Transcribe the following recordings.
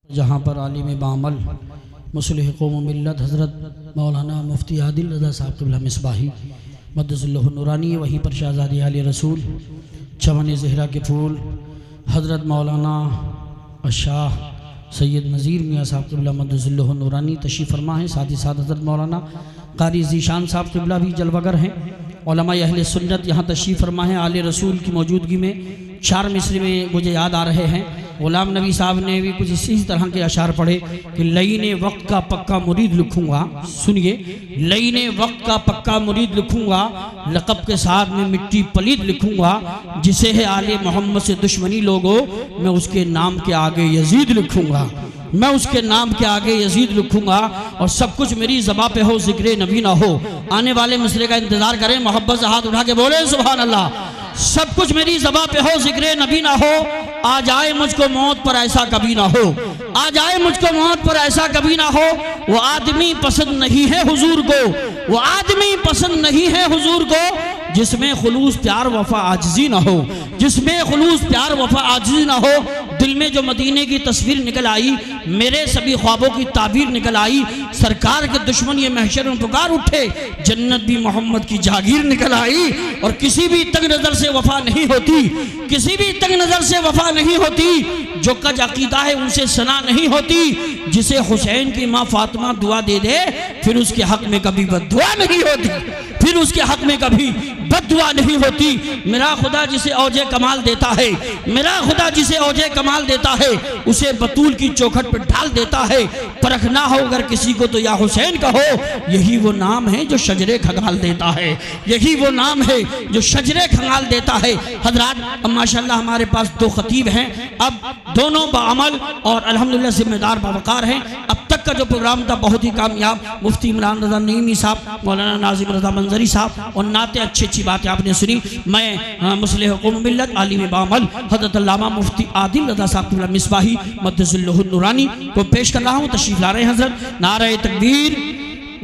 जहाँ पर आलिम बामल मुस्लिह कौम मिल्लत हज़रत मौलाना मुफ्ती आदिल रज़ा साहब क़िबला मिसबाही मद्दसल्लहु नूरानी, वहीं पर शहज़ादी आले रसूल चमन ज़हरा के फूल हज़रत मौलाना शाह सैयद नज़ीर मियाँ साहब क़िबला मद्दसल्लहु नूरानी तशरीफ़ फरमा है। साथ ही साथ हज़रत मौलाना क़ारी ज़ीशान साहब क़िबला भी जलवागर हैं। उलमाए अहले सुन्नत यहाँ तशरीफ़ फरमा है। आले रसूल की मौजूदगी में 4 मिसरे में मुझे याद आ रहे हैं। ग़ुलाम नबी साहब ने भी कुछ इसी तरह के अशार पढ़े कि लईने वक्त का पक्का मुरीद लिखूँगा। सुनिए, लईने वक्त का पक्का मुरीद लिखूँगा, लक़ब के साथ में मिट्टी पलीद लिखूँगा, जिसे है आले मोहम्मद से दुश्मनी लोगों, मैं उसके नाम के आगे यजीद लिखूँगा, मैं उसके नाम के आगे यजीद लिखूँगा। और सब कुछ मेरी ज़बां पे हो, ज़िक्र नबी ना हो। आने वाले मिसरे का इंतज़ार करें, मोहब्बत से हाथ उठा के बोले सुभान अल्लाह। सब कुछ मेरी ज़बां पे हो, ज़िक्र नबी ना हो। आ जाए मुझको मौत पर ऐसा कभी ना हो, आ जाए मुझको मौत पर ऐसा कभी ना हो। वो आदमी पसंद नहीं है हुजूर को, वो आदमी पसंद नहीं है हुजूर को, जिसमें खुलूस प्यार वफा आजिज़ी ना हो, जिसमें खुलूस प्यार वफा आजिज़ी ना हो। दिल में जो मदीने की तस्वीर निकल आई, मेरे सभी ख्वाबों की ताबीर निकल आई। सरकार के दुश्मन ये महशर में पुकार उठे, जन्नत भी मोहम्मद की जागीर निकल आई। और किसी भी तंग नज़र से वफा नहीं होती, किसी भी तंग नज़र से वफा नहीं होती। जो कज अकीदा है उनसे सना नहीं होती। जिसे हुसैन की माँ फातिमा दुआ दे दे, फिर उसके हक में कभी बद्दुआ नहीं होती, फिर उसके हक में कभी बद्दुआ नहीं होती। मेरा खुदा जिसे औजे कमाल देता है, मेरा खुदा जिसे औजे कमाल देता है, उसे बतूल की चौखट पर ढाल देता है। परखना हो अगर किसी को तो या हुसैन कहो, यही वो नाम है जो शजरे खंगाल देता है, यही वो नाम है जो शजरे खंगाल देता है। हजरात, अब माशाल्लाह हमारे पास 2 खतीब हैं, अब दोनों बाअमल और अल्हम्दुलिल्लाह जिम्मेदार बावकार हैं। अब तक का जो प्रोग्राम था बहुत ही कामयाब। मुफ्ती इमरान रज़ा नईमी साहब, मौलाना नाज़िम रज़ा मंजरी साहब और नाते अच्छी बातें आपने सुनी। मैं मुस्लिह कौम मिल्लत आलिम बाअमल हज़रत अल्लामा मुफ्ती आदिल रज़ा साहब क़िबला मिसबाही मद्दसल्लहु नूरानी को पेश कर रहा हूँ। तशरीफ़ ला रहे हैं हज़रत। नारे तकबीर,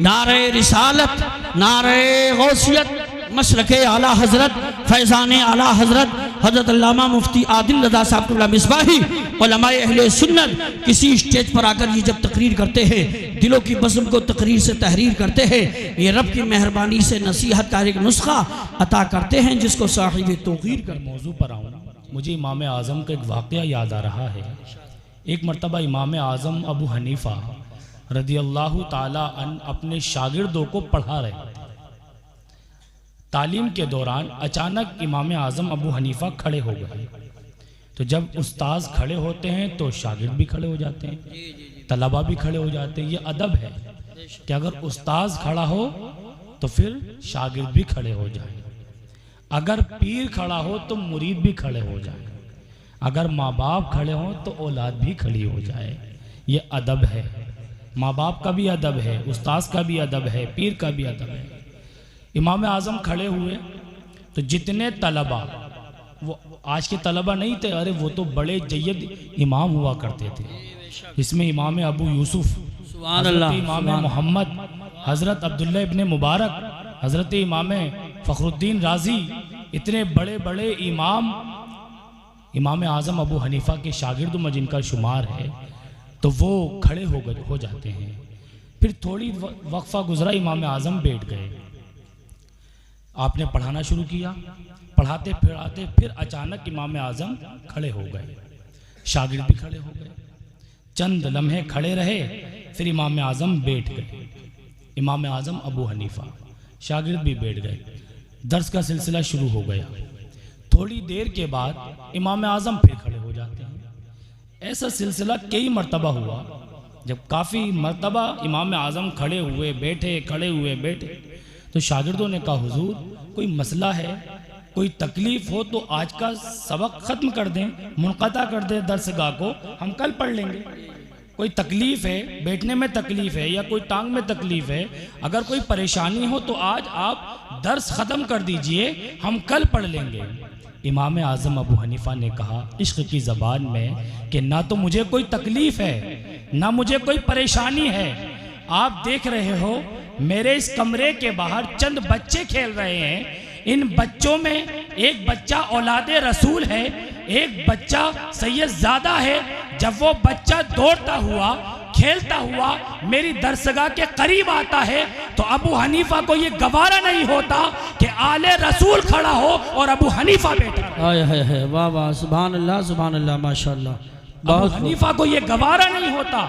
नारे रिसालत, नारे गौसियत, मसलके आला हज़रत, फैज़ान आला हज़रत हज़रत अल्लामा मुफ्ती आदिल रज़ा साहब क़िबला मिसबाही। उलमाए अहले सुन्नत किसी स्टेज पर आकर ये जब तकरीर करते हैं, दिलों की बज़्म को तकरीर से तहरीर करते हैं, ये रब की मेहरबानी से नसीहत का एक नुस्खा अता करते हैं, जिसको साहिब तौक़ीर कर मौजू पर आऊँ। मुझे इमाम आज़म का एक वाक़या याद आ रहा है। एक मरतबा इमाम आज़म अबू हनीफ़ा रज़ियल्लाहु ताला अन अपने शागिर्दों को पढ़ा रहे थे। तालीम के दौरान अचानक इमाम आज़म अबू हनीफ़ा खड़े हो गए। तो जब उस्ताद खड़े होते हैं तो शागिर्द भी खड़े हो जाते हैं, तलबा भी खड़े हो जाते हैं। ये अदब है कि अगर उस्ताद खड़ा हो तो फिर शागिर्द भी खड़े हो जाए, अगर पीर खड़ा हो तो मुरीद भी खड़े हो जाए, अगर माँ बाप खड़े हों तो औलाद भी खड़ी हो जाए। ये अदब है, माँ बाप का भी अदब है, उस्ताद का भी अदब है, पीर का भी अदब है। इमाम आज़म खड़े हुए तो जितने तलबा, वो आज के तलबा नहीं थे, अरे वो तो बड़े जय्यद इमाम हुआ करते थे। इसमें इमाम अबू यूसुफ, इमाम मोहम्मद, हज़रत अब्दुल्ला इब्ने मुबारक, हज़रत इमाम फ़खरुद्दीन राजी, इतने बड़े बड़े इमाम इमाम आज़म अबू हनीफ़ा के शागिर्दों में जिनका शुमार है, तो वो खड़े हो जाते हैं। फिर थोड़ी वक्फ़ा गुजरा, इमाम आज़म बैठ गए। आपने पढ़ाना शुरू किया, पढ़ाते फिराते फिर अचानक इमाम आज़म खड़े हो गए, शागिर्द भी खड़े हो गए। चंद लम्हे खड़े रहे, फिर इमाम आज़म बैठ गए। इमाम आज़म अबू हनीफ़ा, शागिर्द भी बैठ गए। दर्स का सिलसिला शुरू हो गया। थोड़ी देर के बाद इमाम आज़म फिर खड़े हो जाते हैं। ऐसा सिलसिला कई मरतबा हुआ। जब काफ़ी मरतबा इमाम आज़म खड़े हुए बैठे, खड़े हुए बैठे, तो शागिर्दों ने कहा, हुजूर कोई मसला है, कोई तकलीफ़ हो तो आज का सबक ख़त्म कर दें, मुनक़ता कर दें दर्सगाह को, हम कल पढ़ लेंगे। कोई तकलीफ़ है, बैठने में तकलीफ़ है या कोई टांग में तकलीफ़ है, अगर कोई परेशानी हो तो आज आप दर्स ख़त्म कर दीजिए, हम कल पढ़ लेंगे। इमाम आज़म अबू हनीफ़ा ने कहा इश्क़ की ज़बान में कि ना तो मुझे कोई तकलीफ़ है, ना मुझे कोई परेशानी है। आप देख रहे हो मेरे इस कमरे के बाहर चंद बच्चे खेल रहे हैं, इन बच्चों में एक बच्चा औलादे रसूल है, एक बच्चा सैयदजादा है। जब वो बच्चा दौड़ता हुआ खेलता हुआ मेरी दरसगाह के करीब आता है तो अबू हनीफा को ये गवारा नहीं होता कि आले रसूल खड़ा हो और अबू हनीफा बैठा है। हाय हाय हाय, वाह वाह, सुभान अल्लाह माशाल्लाह। अबू हनीफा को ये गवारा नहीं होता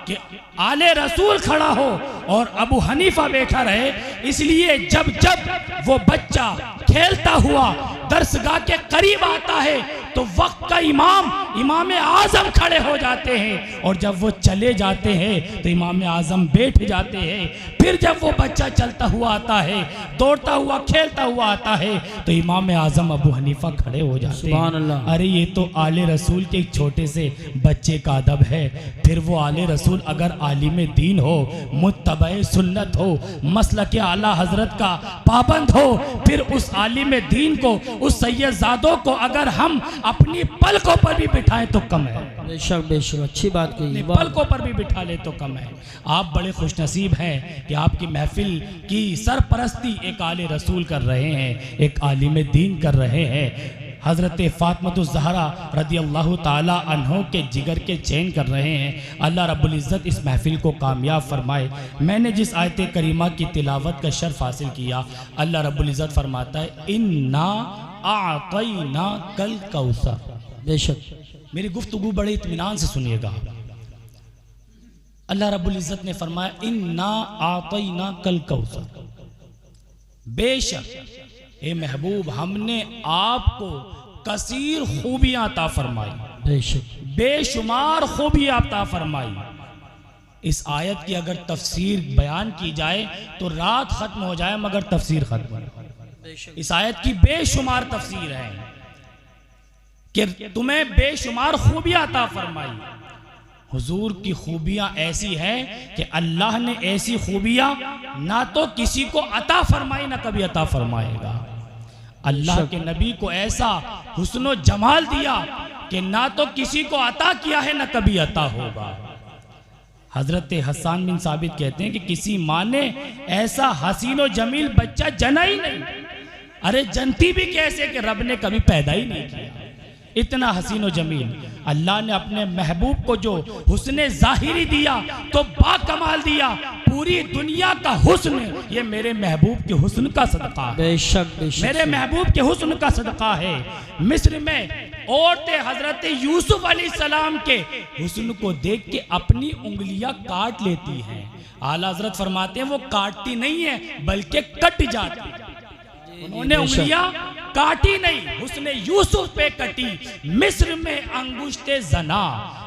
कि आले रसूल खड़ा हो और अबू हनीफा बैठा रहे। इसलिए जब जब वो बच्चा खेलता हुआ दरसगाह के करीब आता है तो वक्त का इमाम आजम खड़े हो जाते हैं, और जब वो चले जाते हैं तो इमाम आजम बैठ जाते हैं। फिर जब वो बच्चा चलता हुआ आता है, दौड़ता हुआ खेलता हुआ आता है तो इमाम आजम अबू हनीफा खड़े हो जाते हैं। सुभान अल्लाह। अरे ये तो आले रसूल के एक छोटे से बच्चे का अदब है। फिर वो आले रसूल अगर आलिम दीन हो, मुत्तबे सुन्नत हो, मसलक आला हजरत का पाबंद हो, फिर उस आलिम दीन को, उस सैयदजादों को अगर हम अपनी पलकों पर भी बिठाएं तो कम है। बेशक अच्छी बात कही। पलकों पर भी बिठा ले तो कम है। आप बड़े खुशनसीब हैं कि आपकी महफिल की सरपरस्ती एक आले रसूल कर रहे हैं, एक आलिम दीन कर रहे हैं। हज़रत फ़ातिमतुज़ ज़हरा रदी अल्लाह ताला अन्हो के जिगर के चैन कर रहे हैं। अल्लाह रब्बुल इज़्ज़त इस महफिल को कामयाब फरमाए। मैंने जिस आयत करीमा की तिलावत का शर्फ हासिल किया, अल्लाह रब्बुल इज़्ज़त फरमाता है इन्ना आतैना कल कौसर। बेशक मेरी गुफ्तगू बड़े इत्मीनान से सुनिएगा। अल्लाह रब्बुल इज़्ज़त ने फरमाया इन्ना आतैना कल कौसर, बेशक ए महबूब हमने आपको कसीर खूबियां अता फरमाई, बेशक बेशुमार खूबियां अता फरमाई। इस आयत की अगर तफसीर बयान की जाए तो रात खत्म हो जाए मगर तफसीर खत्म नहीं। इस आयत की बेशुमार तफसीर है कि तुम्हें बेशुमार खूबियां अता फरमाई। हुजूर की खूबियां ऐसी हैं कि अल्लाह ने ऐसी खूबियां ना तो किसी को अता फरमाई ना कभी अता फरमाएगा। अल्लाह के नबी को ऐसा हुस्न जमाल दिया कि ना तो किसी को अता किया है ना कभी अता होगा। हजरत हसन बिन साबित कहते हैं कि किसी माँ ने ऐसा हसीन व जमील बच्चा जना ही नहीं। अरे जनती भी कैसे कि रब ने कभी पैदा ही नहीं किया। इतना हसीन व जमील अल्लाह ने अपने महबूब को जो हुस्न ज़ाहिरी दिया तो बाकमाल दिया। पूरी दुनिया का हुस्न ये मेरे महबूब के हुस्न का सदका है। बेशक मेरे महबूब के हुस्न का सदका है। मिस्र में औरतें हजरत यूसुफ अलैहिस्सलाम के हुस्न को देख के अपनी उंगलियां काट लेती हैं। आला हजरत फरमाते हैं वो काटती नहीं है बल्कि कट जाती है। उन्होंने उंगलियां काटी नहीं, हुस्न यूसुफ पे कटी। मिस्र में अंगुश्ते जना,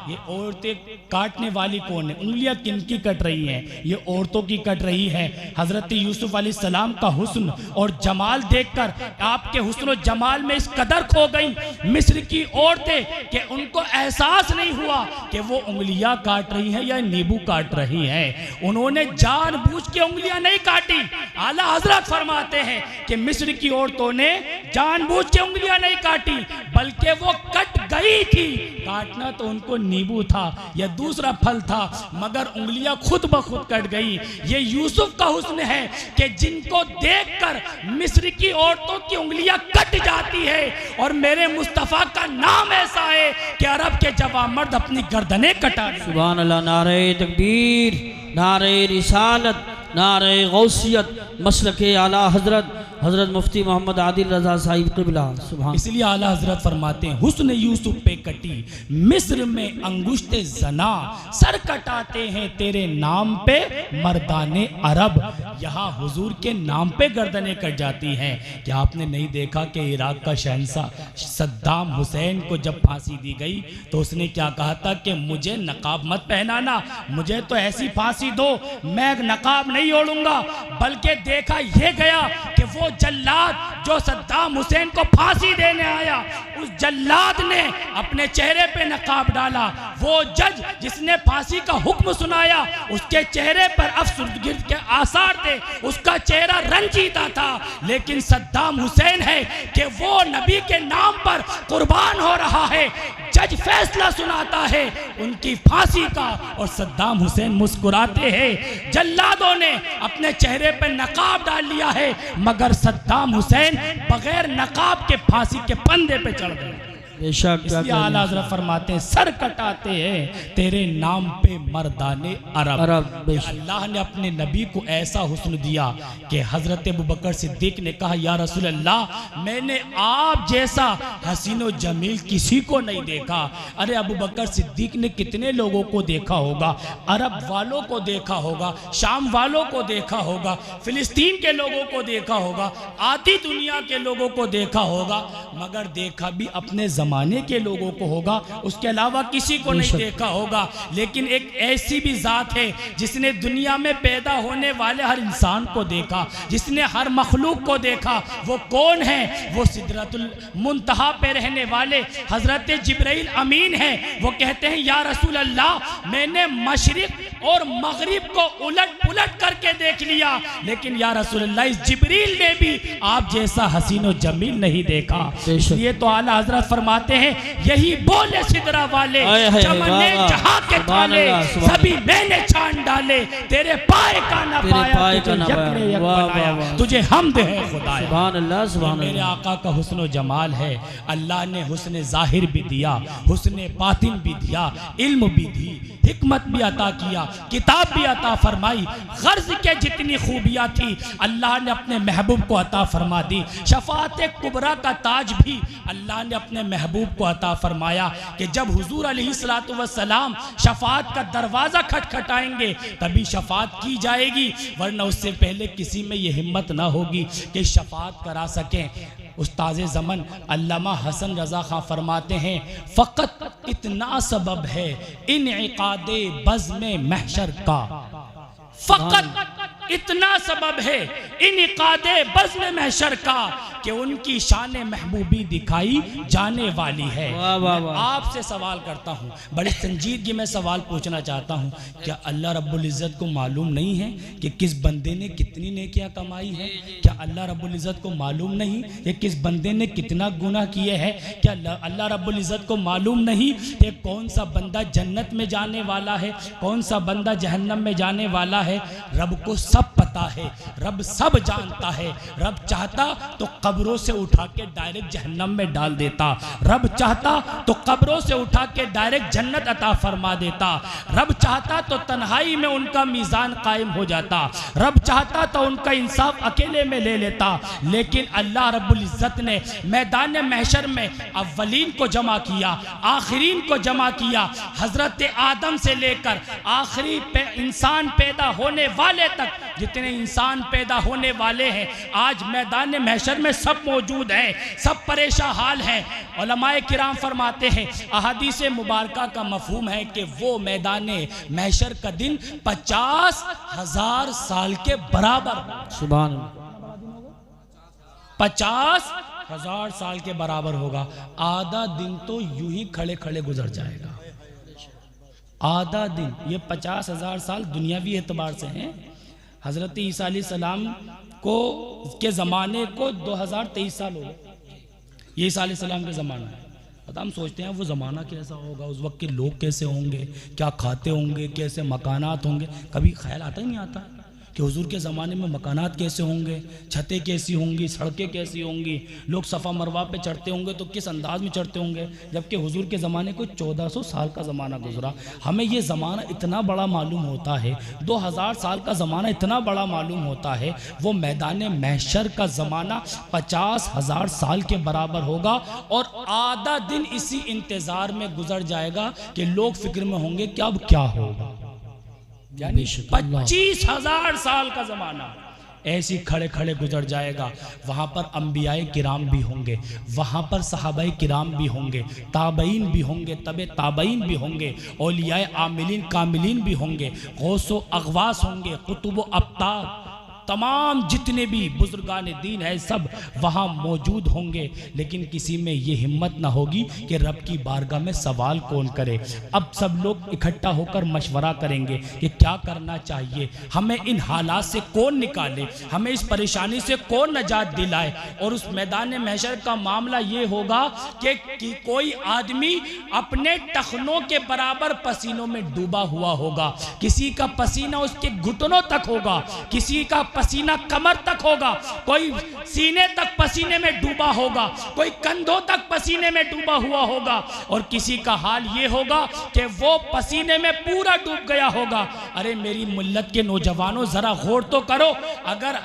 ये औरतें काटने वाली कौन है? उंगलियां किनकी कट रही हैं? ये औरतों की कट रही है। हजरत यूसुफ अलैहिस्सलाम का हुस्न और जमाल देखकर आपके हुस्न और जमाल में इस कदर खो गई मिस्र की औरतें कि उनको एहसास नहीं हुआ कि वो उंगलियां काट रही हैं या नींबू काट रही हैं। उन्होंने जानबूझ के उंगलियां नहीं काटी। आला हजरत फरमाते हैं कि मिस्र की औरतों ने जानबूझ के उंगलियां नहीं काटी बल्कि वो कट गई थी। काटना तो उनको नींबू था या दूसरा फल था मगर उंगलियां खुद ब खुद कट गई। ये यूसुफ का हुस्न है कि जिनको देखकर मिस्र की औरतों की उंगलियां कट जाती है। और मेरे मुस्तफा का नाम ऐसा है कि अरब के जवान मर्द अपनी गर्दनें कटा। सुभान अल्लाह। नारे तकबीर, नारे रिसालत, नारे गौसियत, मसलक आला हजरत हजरत मुफ्ती मोहम्मद आदिल रजा साहिब क़िबला। सुभान। इसलिए आला हजरत फरमाते हैं हुस्न यूसुफ पे कटी मिस्र में अंगुश्ते जना, सर कटाते हैं तेरे नाम पे मर्दाने अरब। यहाँ हुजूर के नाम पे गर्दनें कट जाती हैं। क्या आपने नहीं देखा कि इराक का शहंशाह सद्दाम हुसैन को जब फांसी दी गई तो उसने क्या कहा था कि मुझे नकाब मत पहनाना, मुझे तो ऐसी फांसी दो मैं नकाब नहीं ओढ़ूंगा। बल्कि देखा यह गया कि वो जल्लाद जो सद्दाम हुसैन को फांसी देने आया उस जल्लाद ने अपने चेहरे पे नकाब डाला। वो जज जिसने फांसी का हुक्म सुनाया उसके चेहरे पर अफसुर्दगी के आसार थे, उसका चेहरा रंजीदा था। लेकिन सद्दाम हुसैन है कि वो नबी के नाम पर कुर्बान हो रहा है। जज फैसला सुनाता है उनकी फांसी का और सद्दाम हुसैन मुस्कुराते हैं। जल्लादों ने अपने चेहरे पर नकाब डाल लिया है मगर सद्दाम हुसैन हुसैन बगैर नकाब के फांसी के फंदे पे चढ़ गए। बेशक इसलिए आला हज़रत फरमाते हैं सर कटाते हैं तेरे नाम पे मर्दाने अरब। अल्लाह ने अपने नबी को ऐसा हुस्न दिया कि हज़रत अबू बकर सिद्दीक ने कहा या रसूल अल्लाह मैंने आप जैसा हसीन व जमील किसी को नहीं देखा। अरे अबू बकर सिद्दीक ने कितने लोगों को देखा होगा, अरब वालों को देखा होगा, शाम वालों को देखा होगा, फिलिस्तीन के लोगों को देखा होगा, आधी दुनिया के लोगों को देखा होगा, मगर देखा भी अपने ज़माने के लोगों को होगा, उसके अलावा किसी को नहीं देखा होगा। लेकिन एक ऐसी भी ज़ात है जिसने दुनिया में पैदा होने वाले हर इंसान को देखा, जिसने हर मखलूक को देखा। वो कौन है? वो सिदरतुल मुंतहा पे रहने वाले हज़रत जिब्राइल अमीन है। वो कहते हैं या रसूल अल्लाह मैंने मशरिक और मगरिब को उलट पुलट करके देख लिया, लेकिन या रसूल अल्लाह इस जिब्रील ने भी आप जैसा हसीन व जमील नहीं देखा। इसलिए तो आला हज़रत फरमाते हैं यही बोले सिदरा वाले चमने जहां के थाले सभी मैंने छान डाले, तेरे पाए का न पाया तुझे हमद है खुदाया। सुभान अल्लाह सुभान अल्लाह। मेरे आका का हुस्न व जमाल है। अल्लाह ने हुस्न ज़ाहिर भी दिया, हुस्न बातिन भी दिया, इल्म भी दी, हिकमत भी अता किया, किताब भी अता फरमाई। गर्ज के जितनी खूबियाँ थी अल्लाह ने अपने महबूब को अता फरमा दी। शफाअत कुबरा का ताज भी अल्लाह ने अपने महबूब को अता फरमाया कि जब हुजूर अलैहिस्सलातु वस्सलाम शफाअत का दरवाज़ा खटखटाएंगे तभी शफाअत की जाएगी, वरना उससे पहले किसी में ये हिम्मत ना होगी कि शफाअत करा सकें। उस्ताज़े ज़मन अल्लामा हसन रज़ा खां फरमाते हैं फ़कत इतना सबब है इनइक़ादे बज़्म महशर का, फ़कत इतना सबब है इनइक़ादे बज़्म महशर का कि उनकी शान महबूबी दिखाई जाने वाली है। मैं आपसे सवाल करता हूँ, बड़ी संजीदगी में सवाल पूछना चाहता हूँ, क्या अल्लाह रब्बुल इज़्ज़त को मालूम नहीं है कि किस बंदे ने कितनी नेकियां कमाई है? क्या अल्लाह रब्बुल इज़्ज़त को मालूम नहीं कि किस बंदे ने कितना गुनाह किए हैं? क्या अल्लाह रब्बुल इज़्ज़त को मालूम नहीं कि कौन सा बंदा जन्नत में जाने वाला है, कौन सा बंदा जहन्नम में जाने वाला है? रब को सब पता है, रब सब जानता है। रब चाहता तो कब्रों से उठा के डायरेक्ट जहन्नम में डाल देता, रब चाहता तो कब्रों से उठा के डायरेक्ट जन्नत अता फरमा देता, रब चाहता तो तन्हाई में उनका मीज़ान कायम हो जाता, रब चाहता तो उनका इंसाफ अकेले में ले लेता। लेकिन अल्लाह रब्बुल इज़्ज़त ने मैदान महशर में अव्वलीन को जमा किया, आखिरीन को जमा किया, हज़रत आदम से लेकर आखिरी इंसान पैदा होने वाले तक जितने इंसान पैदा होने वाले हैं आज मैदान महशर में सब मौजूद हैं, सब परेशान हाल हैं। उलमाए किराम फरमाते हैं अहादीस मुबारका का मफहूम है कि वो मैदान महशर का दिन 50,000 साल के बराबर, सुभान अल्लाह, 50,000 साल के बराबर होगा। आधा दिन तो यूं ही खड़े खड़े गुजर जाएगा, आधा दिन। ये 50,000 साल दुनियावी एतबार से हैं। हज़रत ईसा अलैहिस्सलाम को के ज़माने को 2023 साल हो गए, ये ईसा अलैहिस्सलाम के ज़माना है। पता हम सोचते हैं वो ज़माना कैसा होगा, उस वक्त के लोग कैसे होंगे, क्या खाते होंगे, कैसे मकानात होंगे, कभी ख्याल आता ही नहीं आता कि हुजूर के ज़माने में मकानात कैसे होंगे, छतें कैसी होंगी, सड़कें कैसी होंगी, लोग सफ़ा मरवा पे चढ़ते होंगे तो किस अंदाज में चढ़ते होंगे, जबकि हुजूर के ज़माने को 1400 साल का ज़माना गुजरा। हमें ये ज़माना इतना बड़ा मालूम होता है, 2000 साल का ज़माना इतना बड़ा मालूम होता है, वो मैदान महशर का ज़माना 50,000 साल के बराबर होगा। और आधा दिन इसी इंतज़ार में गुजर जाएगा कि लोग फिक्र में होंगे कि अब क्या होगा। 25,000 साल का ज़माना ऐसी खड़े खड़े गुजर जाएगा। वहाँ पर अंबियाए किराम भी होंगे, वहाँ पर सहाबाए किराम भी होंगे, ताबईन भी होंगे, तबे ताबईन भी होंगे, औलियाए आमिलीन कामिलीन भी होंगे, गौसो अगवास होंगे, कुतुब अब्तार, तमाम जितने भी बुजुर्गान दीन है सब वहाँ मौजूद होंगे। लेकिन किसी में ये हिम्मत ना होगी कि रब की बारगाह में सवाल कौन करे। अब सब लोग इकट्ठा होकर मशवरा करेंगे कि क्या करना चाहिए, हमें इन हालात से कौन निकाले, हमें इस परेशानी से कौन नजात दिलाए। और उस मैदान महशर का मामला ये होगा कि कोई आदमी अपने टखनों के बराबर पसीनों में डूबा हुआ होगा, किसी का पसीना उसके घुटनों तक होगा, किसी का पसीना कमर तक होगा, कोई सीने तक पसीने में डूबा होगा, कोई कंधों तक पसीने में डूबा हुआ होगा, और किसी का हाल ये होगा कि वो पसीने में पूरा डूब गया होगा। अरे मेरी मिल्लत के नौजवानों, जरा गौर तो करो, अगर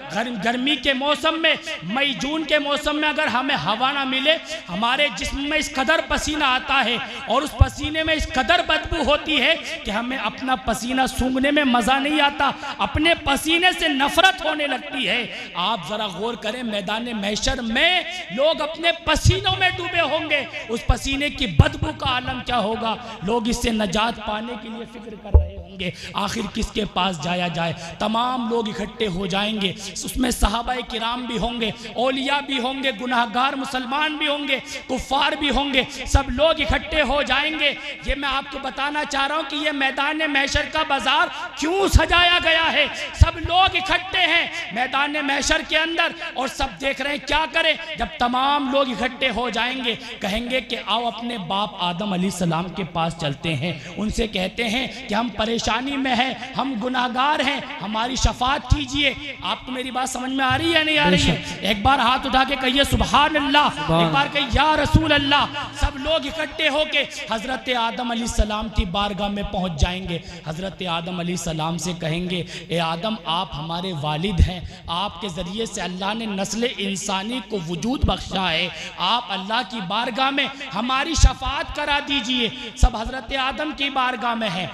गर्मी के मौसम में, मई जून के मौसम में अगर हमें हवा ना मिले, हमारे जिस्म में इस कदर पसीना आता है और उस पसीने में इस कदर बदबू होती है कि हमें अपना पसीना सूंघने में मजा नहीं आता, अपने पसीने से नफरत होने लगती है। आप जरा गौर करें, मैदान महशर में लोग अपने पसीनों में डूबे होंगे, उस पसीने की बदबू का आलम क्या होगा। लोग इससे नजात पाने के लिए फिक्र कर रहे होंगे, आखिर किसके पास जाया जाए। तमाम लोग इकट्ठे हो जाएंगे, उसमें सहाबाए किराम भी होंगे, औलिया भी होंगे, गुनाहगार मुसलमान भी होंगे, कुफार भी होंगे, सब लोग इकट्ठे हो जाएंगे। ये मैं आपको बताना चाह रहा हूं कि ये मैदान महशर का बाजार क्यों सजाया गया है। सब लोग इकट्ठे हैं मैदान महशर के अंदर और सब देख रहे हैं क्या करें। जब तमाम लोग इकट्ठे हो जाएंगे, कहेंगे कि आओ अपने बाप आदम अलैहिस्सलाम के पास चलते हैं, उनसे कहते हैं कि हम परेशानी में हैं, हम गुनाहगार हैं, हमारी शफाअत कीजिए। आपको मेरी बात समझ में आ रही है नहीं आ रही है? एक बार हाथ उठा के कहिए सुभान अल्लाह, एक बार कहिए या रसूल अल्लाह। सब लोग इकट्ठे होके हजरत आदम अलैहिस्सलाम की बारगाह में पहुंच जाएंगे। हजरत आदम अलैहिस्सलाम से कहेंगे, ए आदम आप हमारे वालिद हैं, आपके ज़रिए से अल्लाह ने नस्ल इंसानी को वजूद बख्शा है, आप अल्लाह की बारगाह में हमारी शफाअत करा दीजिए। सब हजरत आदम की बारगाह में हैं।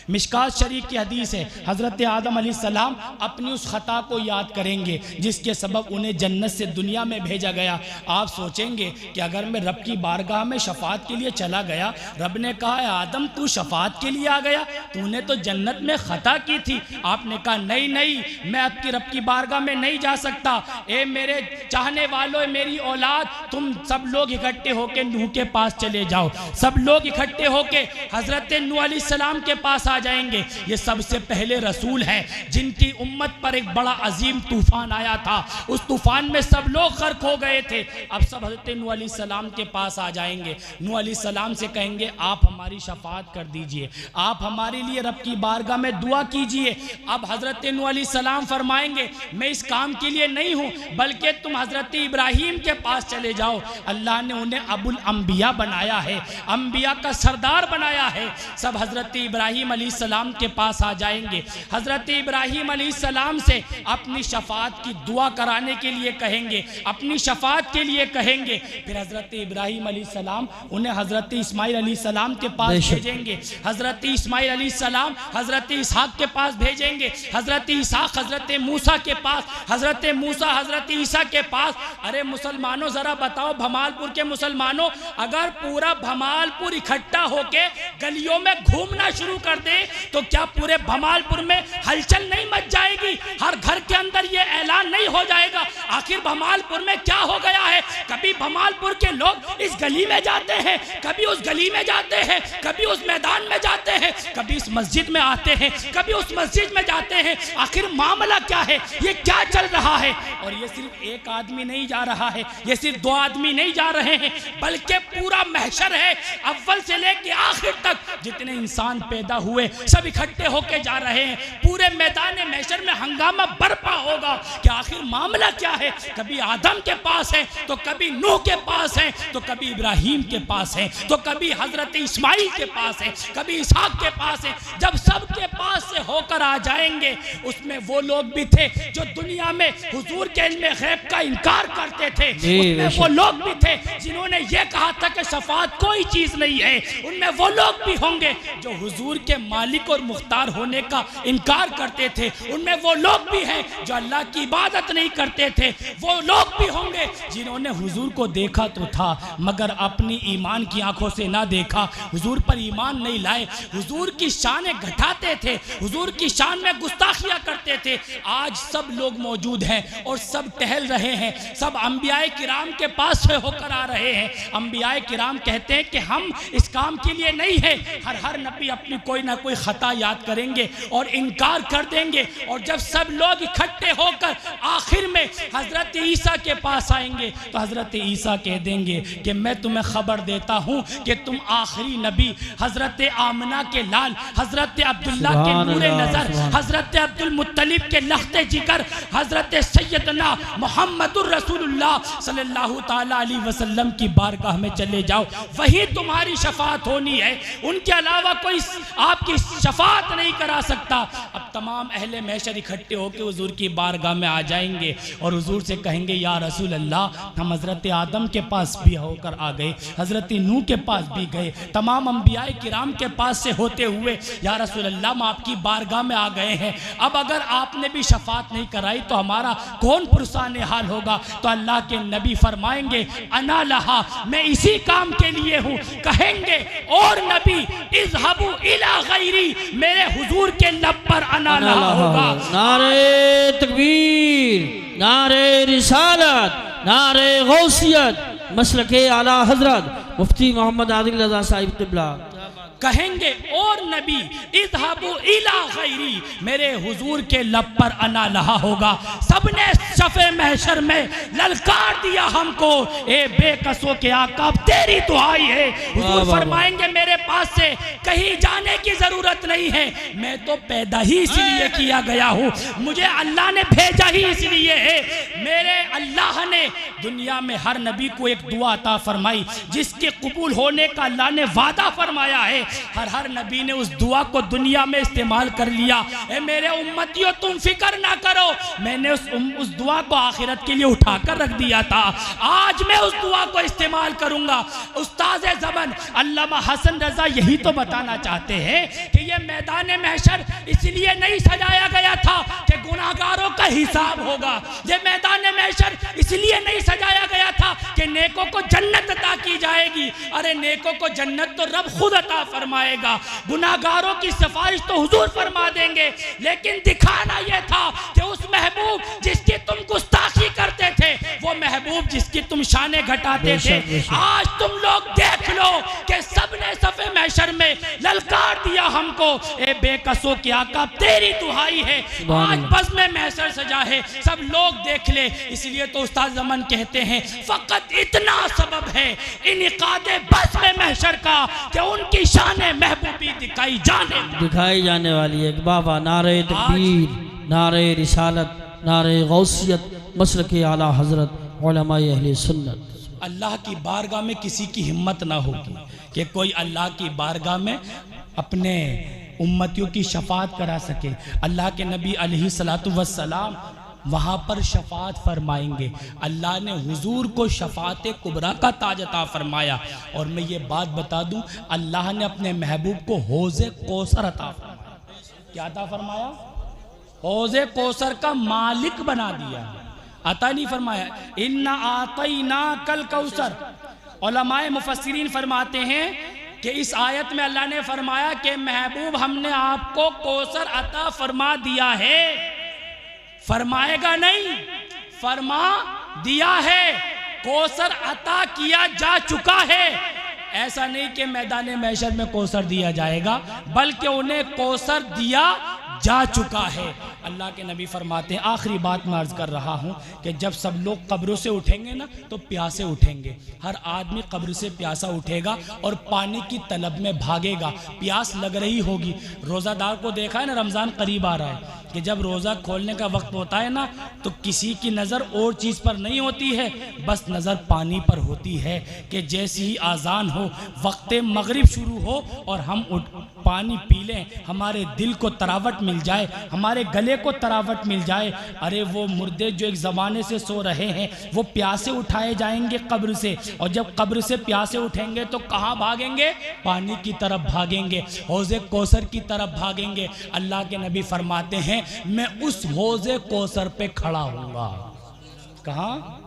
मिशकात शरीफ की हदीस है, हज़रत आदम अलैहिस्सलाम अपनी उस ख़ता को याद करेंगे जिसके सबब उन्हें जन्नत से दुनिया में भेजा गया। आप सोचेंगे कि अगर मैं रब की बारगाह में शफाअत के लिए चला गया, रब ने कहा है आदम तू शफाअत के लिए आ गया, तूने तो जन्नत में ख़ता की थी। आपने कहा नहीं नहीं, मैं आपकी रब की बारगाह में नहीं जा सकता। ए मेरे चाहने वालों, मेरी औलाद, तुम सब लोग इकट्ठे होकर नूह के पास चले जाओ। सब लोग इकट्ठे होकर हज़रत नूह अलैहिस्सलाम के पास आ जाएंगे। ये सबसे पहले रसूल हैं जिनकी उम्मत पर एक बड़ा अजीम तूफान आया था, उस तूफान में सब लोग गर्क हो गए थे। अब सब हज़रत नूह अलैहिस्सलाम के पास आ जाएंगे। नूह अलैहिस्सलाम से कहेंगे आप हमारी शफाअत कर दीजिए, आप हमारे लिए रब की बारगाह में दुआ कीजिए। अब हज़रत नूह अलैहिस्सलाम फरमाएंगे मैं इस काम के लिए नहीं हूँ, बल्कि तुम हज़रत इब्राहीम के पास चले जाओ। अल्लाह ने उन्हें अबुल अंबिया बनाया है, अंबिया का सरदार बनाया है। सब हज़रत इब्राहीम अलैहिस्सलाम के पास आ जाएंगे। हज़रत इब्राहीम अलैहिस्सलाम से अपनी शफाअत की दुआ कराने के लिए कहेंगे, अपनी शफाअत के लिए कहेंगे। फिर हज़रत इब्राहीम अलैहिस्सलाम उन्हें हज़रत इस्माइल अलैहिस्सलाम के पास भेजेंगे। हज़रत इस्माइल अलैहिस्सलाम हज़रत इसहाक के पास भेजेंगे। हज़रत इसहाक हज़रत मूसा के पास, हज़रत मूसा हज़रत ईसा के पास। अरे मुसलमानों ज़रा बताओ, भमालपुर के मुसलमानों, अगर पूरा भमालपुर इकट्ठा होके गलियों में घूमना शुरू कर दे तो क्या पूरे भमालपुर में हलचल नहीं मच जाएगी? हर घर के अंदर ये ऐलान नहीं हो जाएगा आखिर भमालपुर में क्या हो गया है? कभी भमालपुर के लोग इस गली में जाते हैं, कभी उस गली में जाते हैं, कभी उस मैदान में जाते हैं, कभी इस मस्जिद में आते हैं, कभी उस मस्जिद में जाते हैं। आखिर मामला क्या है? ये क्या चल रहा है? और ये सिर्फ एक आदमी नहीं जा रहा है, ये सिर्फ दो आदमी नहीं जा रहे हैं, बल्कि पूरा महशर है, अव्वल से लेके आखिर तक जितने इंसान पैदा हुए सब इकट्ठे होके जा रहे हैं। पूरे मैदान महशर में हंगामा बरपा होगा कि आखिर मामला क्या है। कभी आदम के पास है, तो कभी नूह के पास है, तो कभी इब्राहीम के पास है, तो कभी हजरत इस्माइल के पास है, कभी इसहाक के पास है। जब सबके पास से होकर आ जाएंगे, उसमें वो लोग भी थे जो दुनिया में हुजूर के इल्म गैब का इनकार करते थे, उसमें वो लोग भी थे जिन्होंने ये कहा था कि शफाअत कोई चीज नहीं है। उनमें वो लोग भी होंगे जो हुजूर के मालिक और मुख्तार होने का इनकार करते थे। उनमें वो लोग भी हैं जो अल्लाह की इबादत नहीं करते थे। वो लोग भी होंगे जिन्होंने हुजूर को देखा तो था मगर अपनी ईमान की आंखों से ना देखा, हुजूर पर ईमान नहीं लाए, हुजूर की शान घटाते थे, हुजूर की शान में गुस्ताखियां करते थे। आज सब लोग मौजूद हैं और सब टहल रहे हैं, सब अंबियाए किराम के पास से होकर आ रहे हैं। अंबियाए किराम कहते हैं कि हम इस काम के लिए नहीं है। हर नबी अपनी कोई ना कोई खता याद करेंगे और इनकार कर देंगे। और जब सब लोग इकट्ठे होकर आखिर में हजरत ईसा के पास आएंगे तो हजरत ईसा कह देंगे कि मैं तुम्हें खबर देता हूं कि तुम आखिरी नबी हजरत आमना के लाल हजरत अब्दुल्ला के नूरे नज़र हज़रत अब्दुल मुत्तलिब के लख्ते जिगर हज़रत सैयदना मुहम्मदुर रसूलुल्लाह सल्लल्लाहु ताला अलैहि वसल्लम की बारगाह में चले जाओ, वही तुम्हारी शफात होनी है, उनके अलावा कोई आपकी शफात नहीं करा सकता। अब तमाम अहले महशर इकट्ठे होकर हुजूर की बारगाह में आ जाएंगे और हुजूर से कहेंगे या रसूल अल्लाह, हम हज़रत आदम के पास भी होकर आ गए, हज़रत नूह के पास भी गए, तमाम अंबिया किराम के पास से होते हुए या रसूल अल्लाह हम आपकी बारगाह में आ गए हैं। अब अगर आपने भी शफात नहीं कराई तो हमारा कौन पुरसान हाल होगा? तो अल्लाह के नबी फरमाएंगे अना लहा, मैं इसी काम के लिए हूँ। कहेंगे और नबी इज़हबू इला गैरी, मेरे हुजूर के लब पर अना लहा होगा। नारे तकबीर, नारे रिसालत, नारे गौसियत, मसलके आला हजरत मुफ्ती मोहम्मद आदिल रज़ा साहिब क़िबला। कहेंगे और नबी इज़हबू इला गैरी, मेरे हुजूर के लब पर अना लहा होगा। सबने शफ़े महशर में ललकार दिया हमको, ए बेकसों के आका तेरी दुआई है। हुजूर फरमाएंगे मेरे पास से कहीं जाने की जरूरत नहीं है, मैं तो पैदा ही इसलिए किया गया हूँ, मुझे अल्लाह ने भेजा ही इसलिए है। मेरे अल्लाह ने दुनिया में हर नबी को एक दुआ अता फरमाई जिसके कबूल होने का अल्लाह ने वादा फरमाया है। हर नबी ने उस दुआ को दुनिया में इस्तेमाल कर लिया। ए मेरे उम्मतियों तुम फिक्र ना करो, मैंने उस दुआ को आखिरत के लिए उठाकर रख दिया था, आज मैं उस दुआ को इस्तेमाल करूंगा। उस्ताद ज़मान अल्लामा हसन रजा यही तो बताना चाहते हैं कि ये मैदान महशर इसलिए नहीं सजाया गया था कि गुनाहगारों का हिसाब होगा, ये मैदान महशर इसलिए नहीं सजाया गया था कि नेकों को जन्नत अता की जाएगी। अरे नेकों को जन्नत तो रब खुद अता फरमाएगा, गुनाहगारों की सिफारिश तो हुजूर फरमा देंगे। लेकिन दिखाना यह था कि उस महबूब जिसकी तुम गुस्ताखी करते थे, वो महबूब जिसकी तुम शाने घटाते थे, आज तुम लोग देख लो कि सबने सफे महशर में ललकार दिया हमको, ए बेकसों की आका तेरी दुहाई है। आज बस में महशर सजा है, सब लोग देख ले। इसलिए तो उस्ताद ज़मान कहते हैं फकत इतना सबब है इनकादे बस में महशर का कि उनकी शाने महबूबी दिखाई जाने वाली है। बाबा नारे तकबीर, नारे रिसालत, नारे गौसियत, मसलके आला हजरत उलमाए अहले सुन्नत। अल्लाह की बारगाह में किसी की हिम्मत ना होगी कि कोई अल्लाह की बारगाह में अपने उम्मतियों की शफात करा सके। अल्लाह के नबी अलैहिस्सलातु वस्सलाम वहाँ पर शफात फरमाएंगे। अल्लाह ने हुजूर को शफात कुबरा का ताज अता फरमाया। और मैं ये बात बता दूं, अल्लाह ने अपने महबूब को हौज़े कौसर अता फरमाया। क्या अता फरमाया? हौज़े कौसर का मालिक बना दिया, अता नहीं फरमाया इन्ना आतैना कल कौसर। उलमाए मुफस्सिरीन फरमाते हैं कि इस आयत में अल्लाह ने फरमाया कि महबूब हमने आपको कौसर अता फरमा दिया है, फरमाएगा नहीं, फरमा दिया है, कौसर अता किया जा चुका है। ऐसा नहीं कि मैदान महशर में कौसर दिया जाएगा, बल्कि उन्हें कौसर दिया जा चुका है। अल्लाह के नबी फरमाते हैं, आखिरी बात मैं अर्ज़ कर रहा हूँ कि जब सब लोग कब्रों से उठेंगे ना तो प्यासे उठेंगे। हर आदमी कब्र से प्यासा उठेगा और पानी की तलब में भागेगा, प्यास लग रही होगी। रोज़ादार को देखा है ना, रमज़ान करीब आ रहा है कि जब रोज़ा खोलने का वक्त होता है ना तो किसी की नज़र और चीज़ पर नहीं होती है, बस नज़र पानी पर होती है कि जैसी ही आज़ान हो, वक्त मगरिब शुरू हो और हम पानी पी लें, हमारे दिल को तरावट मिल जाए, हमारे गले को तरावट मिल जाए। अरे वो मुर्दे जो एक ज़माने से सो रहे हैं वो प्यासे उठाए जाएंगे कब्र से, और जब कब्र से प्यासे उठेंगे तो कहाँ भागेंगे? पानी की तरफ भागेंगे, हौज़े कौसर की तरफ भागेंगे। अल्लाह के नबी फरमाते हैं मैं उस हौज़े कौसर पे खड़ा हूँगा। कहाँ?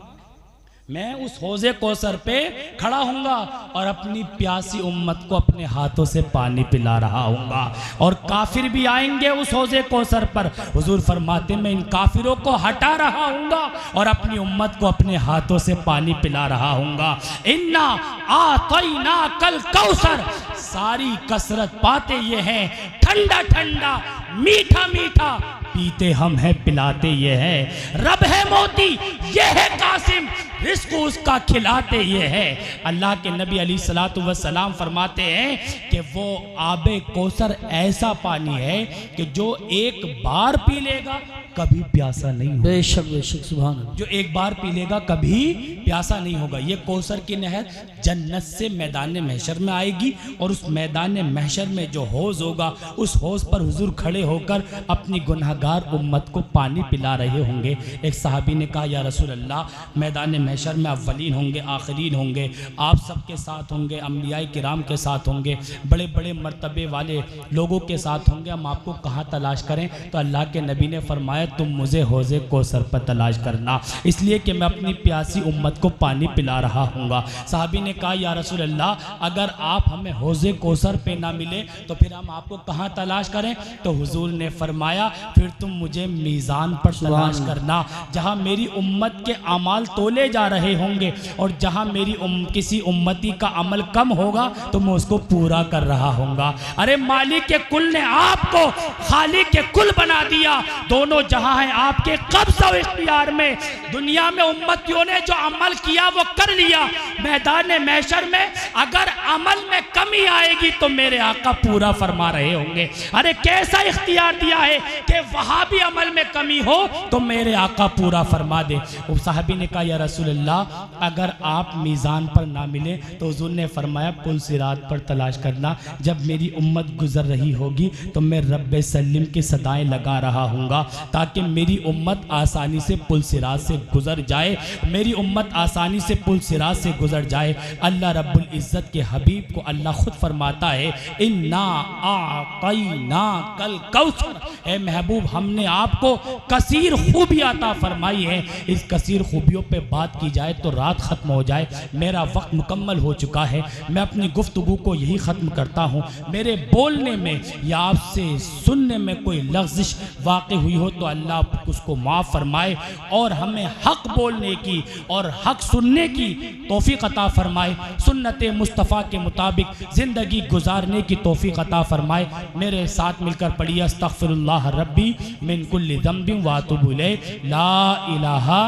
मैं उस हौज़े कौसर पे खड़ा हूँगा और अपनी प्यासी उम्मत को अपने हाथों से पानी पिला रहा हूँगा। और काफिर भी आएंगे उस हौज़े कौसर पर। हुजूर फरमाते मैं इन काफिरों को हटा रहा हूँगा और अपनी उम्मत को अपने हाथों से पानी पिला रहा हूँगा। इन्ना आतैना कल कौसर, सारी कसरत पाते ये हैं, ठंडा ठंडा मीठा मीठा पीते हम हैं, पिलाते ये हैं। रब है मोती ये है कासिम, रिस्क उसका खिलाते ये है। अल्लाह के नबी अलैहिस्सलातु वस्सलाम फरमाते हैं कि वो आबे कौसर ऐसा पानी है कि जो एक बार पी लेगा कभी प्यासा नहीं होगा। बेशक सुभान अल्लाह। जो एक बार पी लेगा कभी प्यासा नहीं होगा। ये कौसर की नहर जन्नत से मैदान महशर में आएगी और उस मैदान महशर में जो हौज होगा उस हौज पर हुजूर खड़े होकर अपनी गुनहगार उम्मत को पानी पिला रहे होंगे। एक सहाबी ने कहा, या रसूल अल्लाह, मैदान महशर में अव्वलीन होंगे, आखिरीन होंगे, आप सबके साथ होंगे, अंबिया किराम के साथ होंगे, बड़े बड़े मर्तबे वाले लोगों के साथ होंगे, हम आपको कहाँ तलाश करें? तो अल्लाह के नबी ने फरमाया, तुम मुझे हौज़े कौसर पर तलाश करना, इसलिए कि मैं अपनी प्यासी उम्मत को पानी पिला रहा हूँगा। साहबी ने कहा, या रसूल अल्लाह, अगर आप हमें हौज़े कौसर पे ना मिले तो फिर हम आपको कहाँ तलाश करें? तो हुजूर ने फरमाया, फिर तुम मुझे मीज़ान पर तलाश करना, जहाँ मेरी उम्मत के अमाल तोले जा रहे होंगे और जहाँ मेरी किसी उम्मती का अमल कम होगा तो मैं उसको पूरा कर रहा हूँगा। अरे मालिक के कुल ने आपको खालिक के कुल बना दिया, दोनों जहां है आपके कब्ज़ और इख्तियार में। दुनिया में उम्मतियों ने जो अमल किया वो कर लिया, मैदान महशर में अगर अमल में कमी आएगी तो मेरे आका पूरा फरमा रहे होंगे। अरे कैसा इख्तियार दिया है कि वहां भी अमल में कमी हो तो मेरे आका पूरा फरमा दे। उस साहबी ने कहा, या रसूल अल्लाह, अगर आप मीज़ान पर ना मिले तो हुजूर ने फरमाया, पुल सिरात पर तलाश करना, जब मेरी उम्मत गुजर रही होगी तो मैं रब्बे सल्लिम की सदाएं लगा रहा हूँगा ताकि मेरी उम्मत आसानी से पुल सिरात से गुजर जाए, मेरी उम्मत आसानी से पुल सिरात से गुजर जाए। अल्लाह रब्बुल इज़्ज़त के हबीब को अल्लाह खुद फरमाता है, इन्ना आतैना कल कौसर, ए महबूब, हमने आपको कसीर खूबी अता फरमाई है। इस कसीर खूबियों पे बात की जाए तो रात ख़त्म हो जाए। मेरा वक्त मुकम्मल हो चुका है, मैं अपनी गुफ्तगू को यही ख़त्म करता हूँ। मेरे बोलने में या आपसे सुनने में कोई लग़्ज़िश वाक़ हुई हो तो अल्लाह उसको माफ़ फरमाए और हमें हक़ बोलने की और हक़ सुनने की तौफ़ीक़ अता फरमाए, सुन्नत मुस्तफ़ा के मुताबिक ज़िंदगी गुजारने की तौफ़ीक़ अता फरमाए। मेरे साथ मिलकर पढ़िए, अस्तग़फ़िरुल्लाह रब्बी मिन कुल्लि ज़ंबिन व अतूबु इलैह, ला इलाहा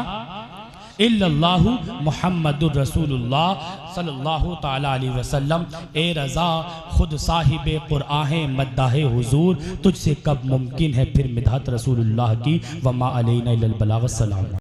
इल्लल्लाहु मुहम्मदुर रसूलुल्लाह सल्लल्लाहु ताला अलैहि वसल्लम। ए रज़ा खुद साहिब क़ुरआन मद्दाह हुजूर, तुझसे कब मुमकिन है फिर मिदहत रसूलुल्लाह की, वमा अलैना इल्लल बलाग। सलाम।